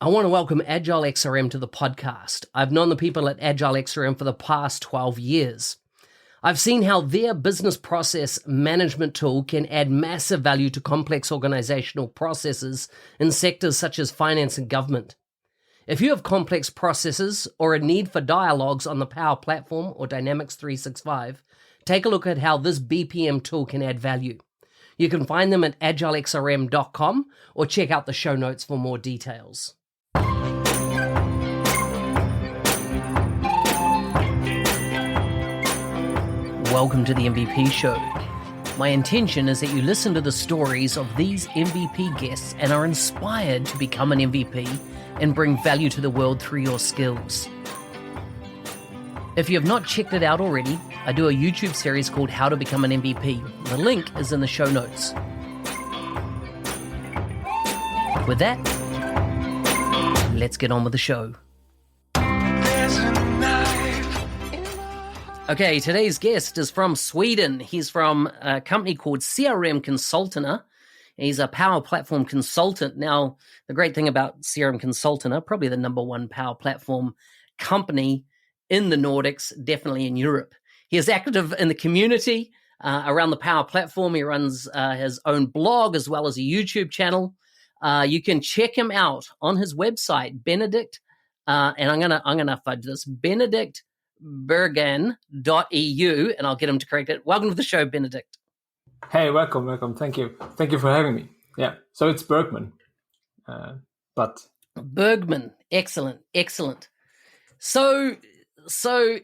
I want to welcome Agile XRM to the podcast. I've known the people at Agile XRM for the past 12 years. I've seen how their business process management tool can add massive value to complex organizational processes in sectors such as finance and government. If you have complex processes or a need for dialogues on the Power Platform or Dynamics 365, take a look at how this BPM tool can add value. You can find them at agilexrm.com or check out the show notes for more details. Welcome to the MVP Show. My intention is that you listen to the stories of these MVP guests and are inspired to become an MVP and bring value to the world through your skills. If you have not checked it out already, I do a YouTube series called How to Become an MVP. The link is in the show notes. With that, let's get on with the show. Okay, today's guest is from Sweden. He's from a company called CRM Consultant. He's a Power Platform consultant. Now, the great thing about CRM Consultant, probably the number one Power Platform company in the Nordics, definitely in Europe. He is active in the community around the Power Platform. He runs his own blog as well as a YouTube channel. You can check him out on his website, Benedikt, and I'm gonna fudge this, Benedikt Bergmann.eu, and I'll get him to correct it. Welcome to the show, Benedikt. Hey, welcome. Thank you for having me. Yeah, so it's Bergmann, but Bergmann, excellent. So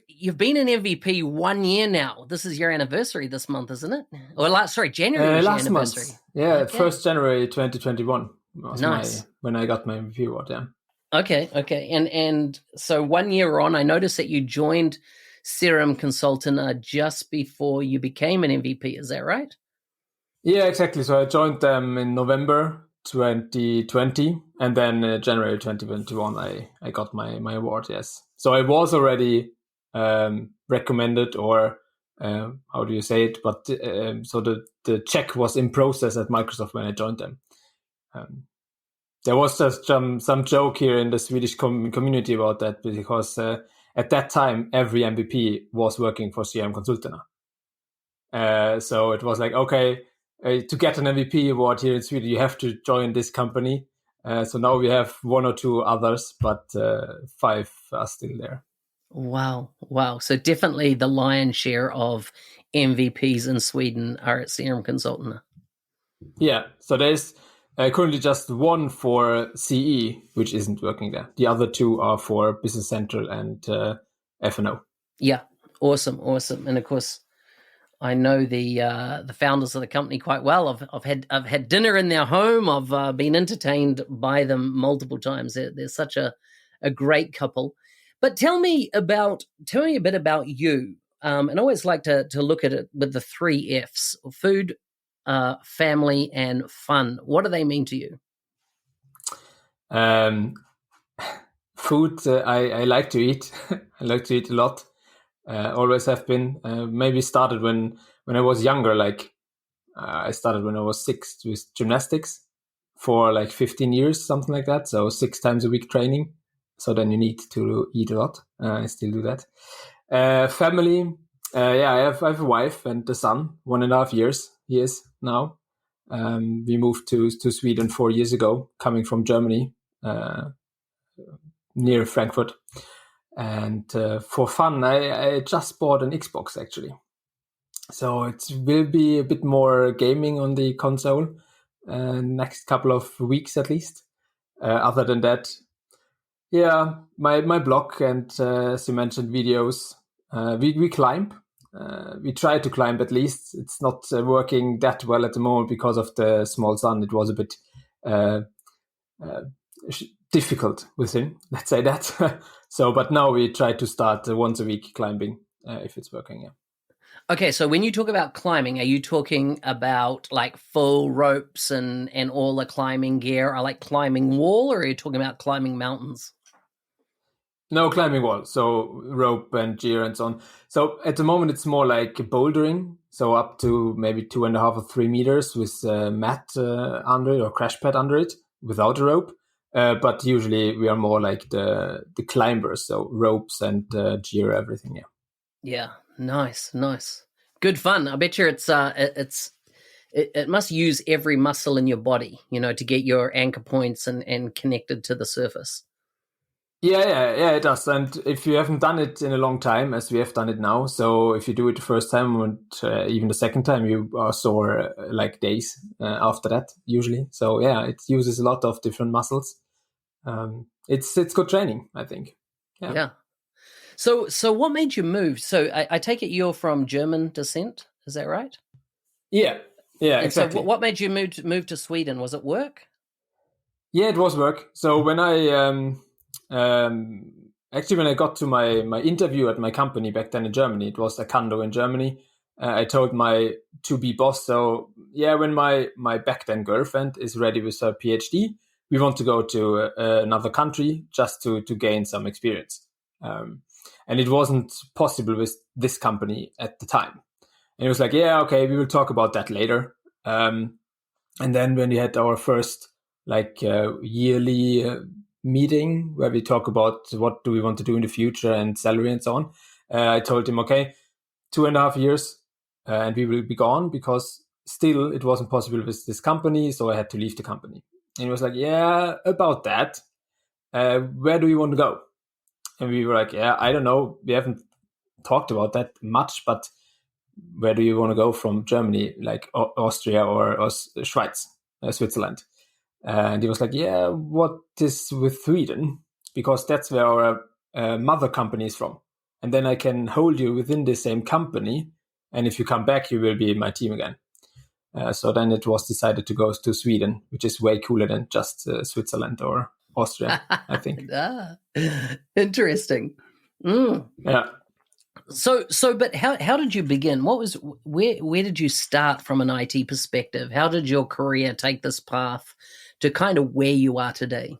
you've been an MVP 1 year now. This is your anniversary this month, isn't it? Or January was last your anniversary. Month. Yeah, okay. 1st January 2021 was nice. when I got my MVP award. Yeah. Okay. And so 1 year on, I noticed that you joined CRM Consultant just before you became an MVP. Is that right? Yeah, exactly. So I joined them in November 2020, and then January 2021, I got my award. Yes. So I was already recommended, or how do you say it? But so the check was in process at Microsoft when I joined them. There was just some joke here in the Swedish community about that, because at that time, every MVP was working for CRM Consultant. So it was like, okay, to get an MVP award here in Sweden, you have to join this company. So now we have one or two others, but 5 are still there. Wow. So definitely the lion's share of MVPs in Sweden are at CRM Consultant. Yeah, so there's currently just one for CE, which isn't working there. The other 2 are for Business Central and F&O. Yeah, awesome. And of course, I know the founders of the company quite well. I've had dinner in their home. I've been entertained by them multiple times. They're such a great couple. But tell me a bit about you. And I always like to look at it with the 3 Fs: food, family, and fun. What do they mean to you? Food, I like to eat. I like to eat a lot. Always have been. Maybe started when I was younger. I started when I was 6 with gymnastics for 15 years, something like that. So 6 times a week training. So then you need to eat a lot. I still do that. Family. I have a wife and a son, 1.5 years. He is now. We moved to Sweden 4 years ago, coming from Germany, near Frankfurt. And for fun, I just bought an Xbox, actually. So it will be a bit more gaming on the console next couple of weeks at least. Other than that, my blog and, as you mentioned, videos. We climb. We try to climb at least. It's not working that well at the moment because of the small son. It was a bit difficult with him, let's say that. But now we try to start once a week climbing if it's working. Yeah. Okay, so when you talk about climbing, are you talking about full ropes and all the climbing gear, or climbing wall, or are you talking about climbing mountains? No, climbing wall, so rope and gear and so on. So at the moment, it's more like bouldering, so up to maybe 2.5 or 3 meters with a mat under it or crash pad under it without a rope. But usually we are more like the climbers, so ropes and gear, everything. Yeah. Yeah, nice. Good fun. I bet you it must use every muscle in your body, to get your anchor points and connected to the surface. Yeah, it does. And if you haven't done it in a long time, as we have done it now, so if you do it the first time and even the second time, you are sore like days after that, usually. So yeah, it uses a lot of different muscles. It's good training, I think. Yeah. So what made you move? So I take it you're from German descent, is that right? Yeah, And exactly. so what made you move to Sweden? Was it work? Yeah, it was work. So when I actually when I got to my interview at my company back then in Germany, it was Akando in Germany. I told my to be boss, so yeah, when my back then girlfriend is ready with her PhD, we want to go to another country just to gain some experience. And it wasn't possible with this company at the time. And it was like, yeah, okay, we will talk about that later. And then when we had our first like yearly meeting where we talk about what do we want to do in the future and salary and so on, I told him, okay, 2.5 years and we will be gone, because still it wasn't possible with this company, so I had to leave the company. And he was like, yeah, about that. Where do you want to go? And we were like, yeah, I don't know. We haven't talked about that much, but where do you want to go from Germany, like Austria or Schweiz, Switzerland? And he was like, yeah, what is with Sweden? Because that's where our mother company is from. And then I can hold you within the same company. And if you come back, you will be my team again. So then it was decided to go to Sweden, which is way cooler than just Switzerland or Austria, I think. Interesting. Yeah. But how did you begin? Where did you start from an IT perspective? How did your career take this path to kind of where you are today?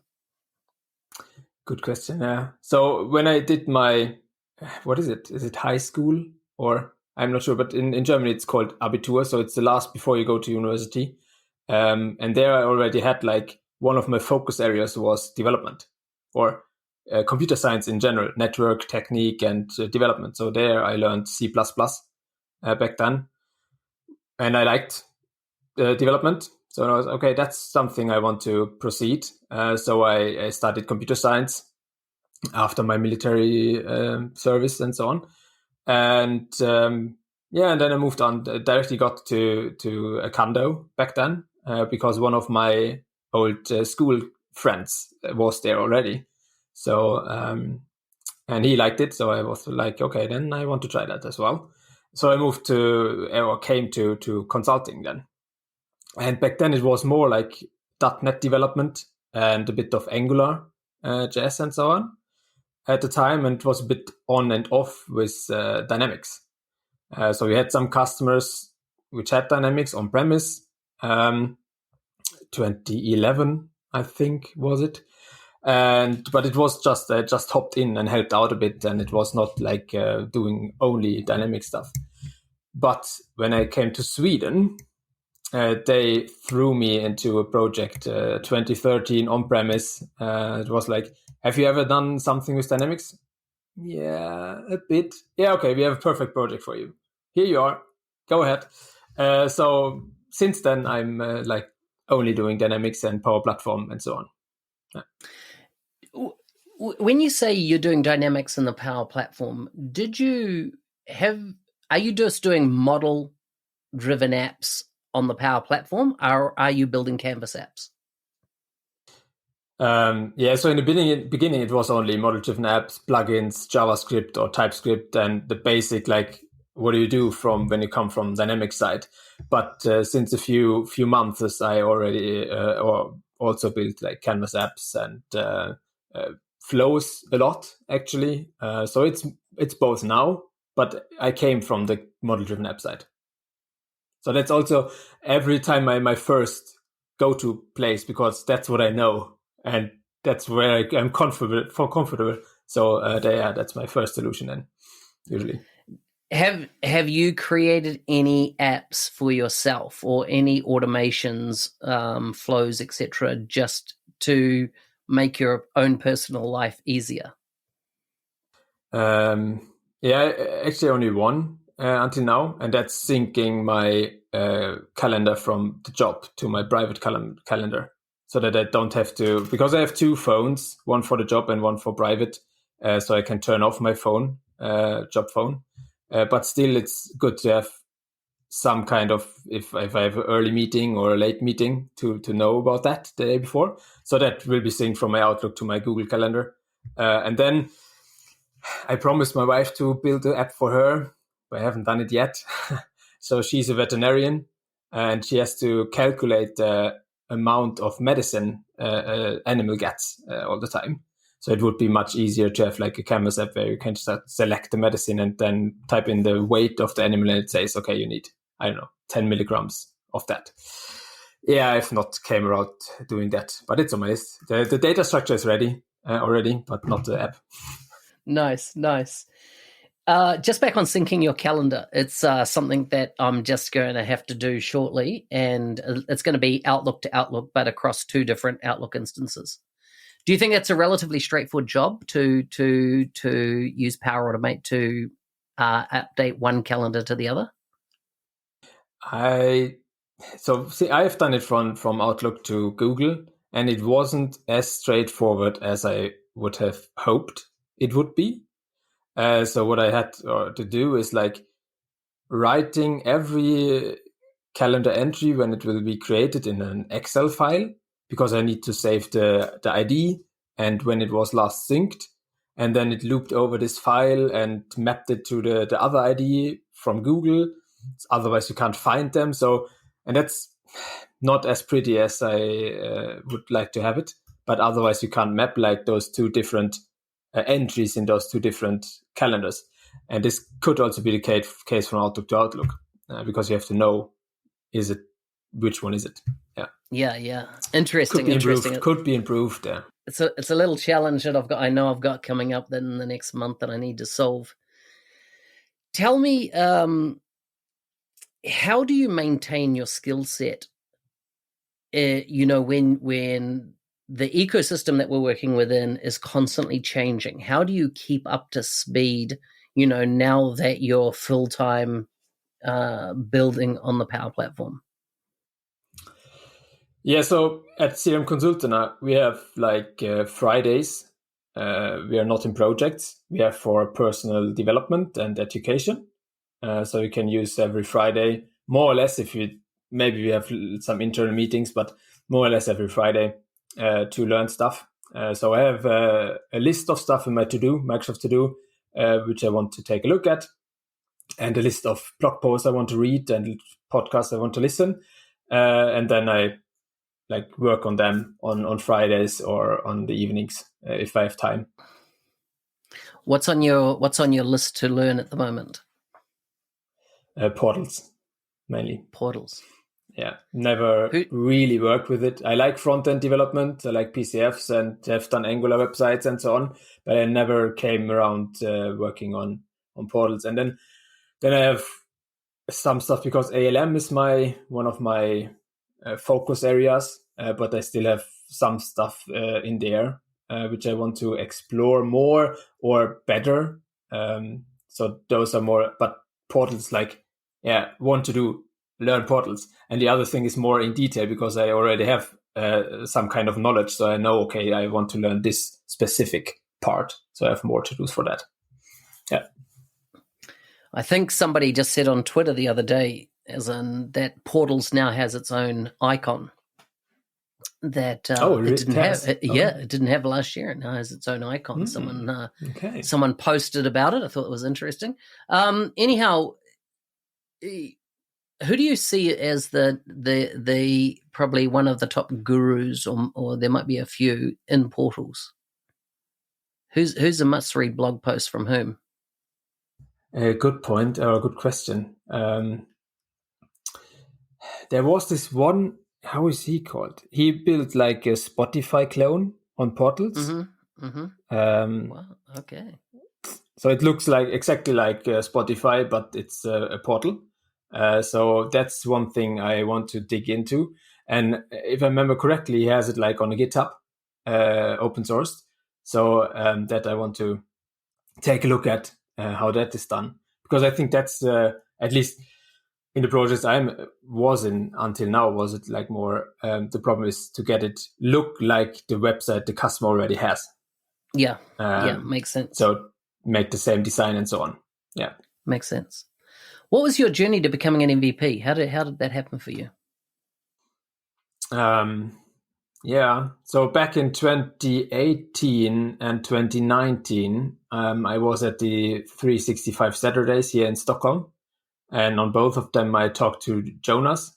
Good question. Yeah. So when I did my, what is it? Is it high school, or I'm not sure, but in Germany it's called Abitur. So it's the last before you go to university. And there I already had like one of my focus areas was development, or computer science in general, network technique and development. So there I learned C++ back then, and I liked development. So I was okay. That's something I want to proceed. So I studied computer science after my military service and so on, and yeah, and then I moved on. Directly got to Akando back then because one of my old school friends was there already. So and he liked it, so I was like, okay, then I want to try that as well. So I moved to, or came to consulting then. And back then it was more like .NET development and a bit of Angular, JS and so on at the time, and it was a bit on and off with Dynamics. So we had some customers which had Dynamics on premise, 2011, I think, was it? But it was just hopped in and helped out a bit, and it was not like doing only dynamic stuff. But when I came to Sweden, they threw me into a project 2013 on premise. It was like, have you ever done something with Dynamics? Yeah, a bit. Yeah, okay, we have a perfect project for you. Here you are. Go ahead. So since then, I'm like only doing Dynamics and Power Platform and so on. Yeah. When you say you're doing Dynamics in the Power Platform, are you just doing model-driven apps on the Power Platform, or are you building Canvas apps? Yeah, so in the beginning, it was only model-driven apps, plugins, JavaScript or TypeScript, and the basic, like, what do you do from when you come from Dynamics side? But since a few months, I already or also built like Canvas apps and flows a lot actually. So it's both now, but I came from the model-driven app side. So that's also every time my first go-to place, because that's what I know and that's where I am comfortable. So that's my first solution then, usually. Have you created any apps for yourself or any automations, flows, etc., just to make your own personal life easier? Yeah, actually only one until now, and that's syncing my calendar from the job to my private calendar, so that I don't have to, because I have two phones, one for the job and one for private, so I can turn off my phone, job phone, but still it's good to have some kind of, if I have an early meeting or a late meeting, to know about that the day before. So that will be synced from my Outlook to my Google Calendar. And then I promised my wife to build an app for her, but I haven't done it yet. So she's a veterinarian, and she has to calculate the amount of medicine animal gets all the time. So it would be much easier to have like a Canvas app where you can just select the medicine and then type in the weight of the animal, and it says, okay, you need, I don't know, 10 milligrams of that. Yeah, I've not came around doing that, but it's on my list. The data structure is ready already, but not the app. Nice. Just back on syncing your calendar, it's something that I'm just going to have to do shortly, and it's going to be Outlook to Outlook, but across two different Outlook instances. Do you think that's a relatively straightforward job to use Power Automate to update one calendar to the other? I've done it from Outlook to Google, and it wasn't as straightforward as I would have hoped it would be. So what I had to do is like writing every calendar entry when it will be created in an Excel file, because I need to save the ID and when it was last synced. And then it looped over this file and mapped it to the other ID from Google. Otherwise, you can't find them. So, and that's not as pretty as I would like to have it. But otherwise, you can't map like those two different entries in those two different calendars. And this could also be the case from Outlook to Outlook, because you have to know, which one is it? Yeah. Interesting. Could be improved. Yeah. It's a little challenge that I've got coming up in the next month that I need to solve. Tell me, how do you maintain your skill set? When the ecosystem that we're working within is constantly changing, how do you keep up to speed? Now that you're full-time building on the Power Platform. Yeah, so at CRM Consultant, we have like Fridays. We are not in projects. We have for personal development and education. So you can use every Friday, more or less, maybe we have some internal meetings, but more or less every Friday to learn stuff. So I have a list of stuff in my Microsoft To-Do, which I want to take a look at, and a list of blog posts I want to read and podcasts I want to listen. And then I work on them on Fridays or on the evenings if I have time. What's on your list to learn at the moment? Portals, mainly. Portals. Yeah, never really worked with it. I like front-end development. I like PCFs and have done Angular websites and so on, but I never came around working on portals. And then I have some stuff, because ALM is one of my focus areas, but I still have some stuff in there which I want to explore more or better. So those are more, but portals, want to learn portals. And the other thing is more in detail, because I already have some kind of knowledge. So I know, okay, I want to learn this specific part. So I have more to do for that. Yeah. I think somebody just said on Twitter the other day, as in that Portals now has its own icon that it didn't have. It didn't have last year. It now has its own icon. Someone posted about it. I thought it was interesting. Anyhow, who do you see as the probably one of the top gurus, or there might be a few in Portals? Who's a must-read blog post from whom? A good point, or a good question. There was this one, how is he called? He built like a Spotify clone on Portals. Mm-hmm. Mm-hmm. Wow, okay. So it looks exactly like Spotify, but it's a portal. So that's one thing I want to dig into. And if I remember correctly, he has it on a GitHub. open sourced. So that I want to take a look at how that is done, because I think that's at least in the projects I was in until now, was it like more the problem is to get it look like the website the customer already has. Yeah, makes sense. So make the same design and so on. Yeah, makes sense. What was your journey to becoming an MVP? How did that happen for you? So back in 2018 and 2019, I was at the 365 Saturdays here in Stockholm. And on both of them, I talked to Jonas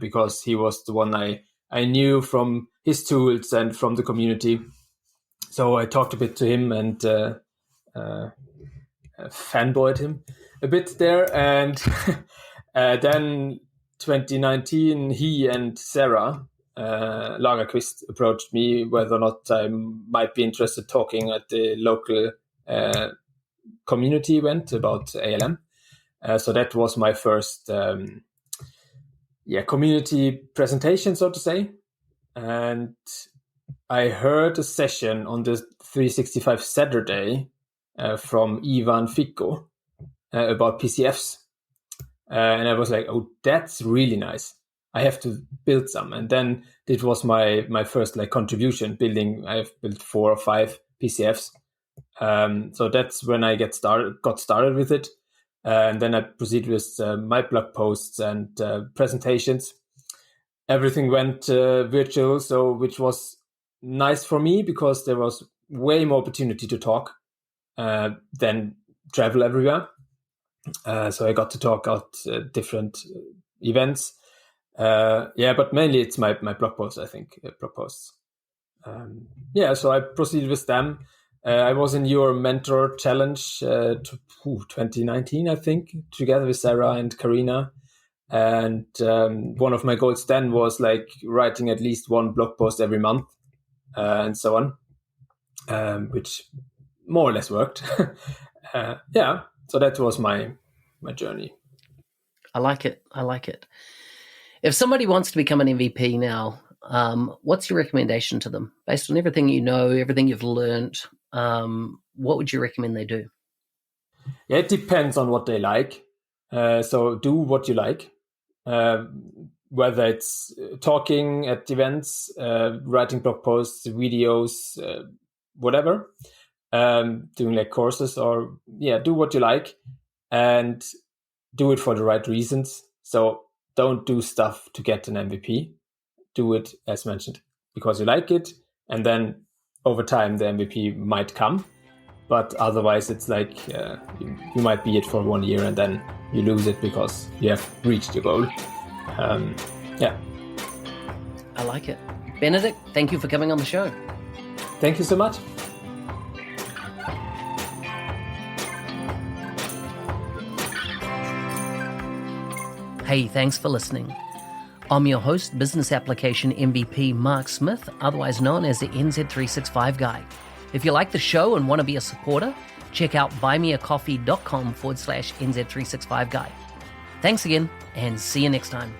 because he was the one I knew from his tools and from the community. So I talked a bit to him and fanboyed him a bit there. And then 2019, he and Sarah Lagerqvist approached me whether or not I might be interested talking at the local community event about ALM. So that was my first community presentation, so to say. And I heard a session on the 365 Saturday from Ivan Fico about PCFs. And I was like, oh, that's really nice. I have to build some. And then it was my first contribution building. I've built 4 or 5 PCFs. So that's when I got started with it. And then I proceeded with my blog posts and presentations. Everything went virtual, which was nice for me because there was way more opportunity to talk than travel everywhere. So I got to talk at different events. But mainly it's my blog posts, I think, blog posts. So I proceeded with them. I was in your mentor challenge 2019, I think, together with Sarah and Karina. And one of my goals then was writing at least 1 blog post every month and so on, which more or less worked. So that was my journey. I like it. If somebody wants to become an MVP now, what's your recommendation to them? Based on everything you know, everything you've learned, what would you recommend they do? Yeah, it depends on what they like. So do what you like, whether it's talking at events, writing blog posts, videos, whatever, doing courses, or do what you like and do it for the right reasons. So don't do stuff to get an MVP. Do it, as mentioned, because you like it, and then over time the MVP might come. But otherwise, it's you might be it for 1 year and then you lose it because you have reached your goal. I like it. Benedikt, thank you for coming on the show. Thank you so much. Hey, thanks for listening. I'm your host, Business Application MVP Mark Smith, otherwise known as the NZ365 Guy. If you like the show and want to be a supporter, check out buymeacoffee.com/NZ365 Guy. Thanks again, and see you next time.